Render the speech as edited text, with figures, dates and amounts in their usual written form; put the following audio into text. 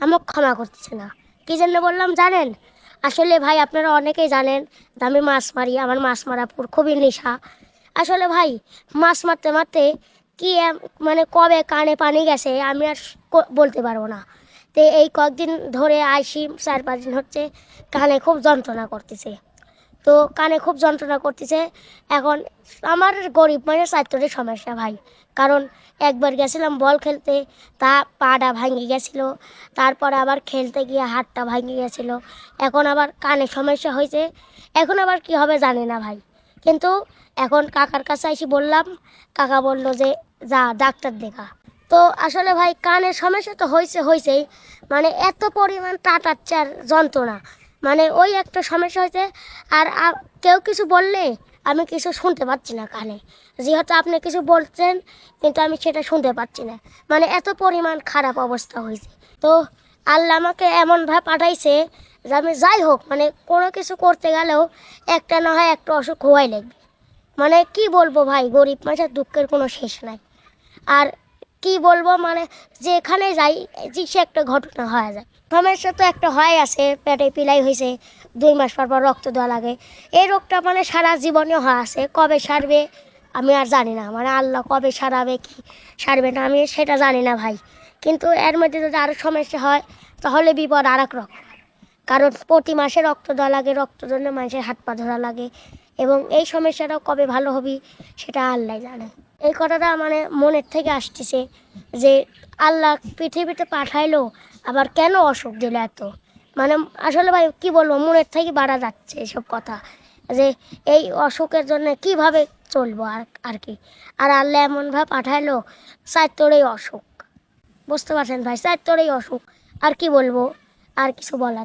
আমাকে ক্ষমা করতেছে না। কী জন্য বললাম জানেন? আসলে ভাই আপনারা অনেকেই জানেন যে আমি মাছ মারি, আমার মাছ মারা খুবই নেশা। আসলে ভাই মাছ মারতে মারতে কি মানে কবে কানে পানি গেছে আমি আর বলতে পারবো না। তো এই কয়েকদিন ধরে আইসি 4-5 দিন হচ্ছে কানে খুব যন্ত্রণা করতেছে। তো কানে খুব যন্ত্রণা করতেছে। এখন আমার গরিব মানুষের চাইতে সমস্যা ভাই। কারণ একবার গেছিলাম বল খেলতে, তা পাটা ভাঙে গেছিলো। তারপরে আবার খেলতে গিয়ে হাতটা ভাঙে গেছিলো। এখন আবার কানে সমস্যা হয়েছে। এখন আবার কি হবে জানি না ভাই। কিন্তু এখন কাকার কাছে এসে বললাম, কাকা বলল যে যা ডাক্তার দেখা। তো আসলে ভাই কানের সমস্যা তো হয়েছেই, মানে এত পরিমাণ টাটাচ্ছে আর যন্ত্রণা, মানে ওই একটা সমস্যা হয়েছে। আর কেউ কিছু বললে আমি কিছু শুনতে পাচ্ছি না কানে, যেহেতু আপনি কিছু বলছেন কিন্তু আমি সেটা শুনতে পাচ্ছি না, মানে এত পরিমাণ খারাপ অবস্থা হয়েছে। তো আল্লাহ আমাকে এমনভাবে পাঠাইছে যে আমি যাই হোক মানে কোনো কিছু করতে গেলেও একটা না হয় একটা অসুখ হওয়াই লাগবে। মানে কি বলবো ভাই, গরিব মানুষের দুঃখের কোনো শেষ নাই। আর কি বলবো, মানে যেখানে যাই যে সে একটা ঘটনা হয়ে যায়। সমস্যা তো একটা হয় আছে, পেটে পিলাই হয়েছে, 2 মাস পর পর রক্ত দেওয়া লাগে। এই রোগটা মানে সারা জীবনে হয়ে আছে, কবে সারবে আমি আর জানি না, মানে আল্লাহ কবে সারাবে কি সারবে না আমি সেটা জানি না ভাই। কিন্তু এর মধ্যে যদি আরও সমস্যা হয় তাহলে বিপদ আর এক রকম। কারণ প্রতি মাসে রক্ত দেওয়া লাগে, রক্তের জন্য মানুষের হাত পা ধরা লাগে, এবং এই সমস্যাটাও কবে ভালো হবে সেটা আল্লাহ জানে। এই কথাটা মানে মনের থেকে আসতেছে যে আল্লাহ পৃথিবীতে পাঠাইলো, আবার কেন অসুখ দিল এত, মানে আসলে ভাই কি বলবো, মনের থেকে বাড়া যাচ্ছে এসব কথা, যে এই অসুখের জন্য কিভাবে চলবো আর কি। আর আল্লাহ এমনভাবে পাঠাইলো, চারটোরেই অসুখ, বুঝতে পারছেন ভাই, চারটোরেই অসুখ। আর কি বলবো, আর কিছু বলার নেই।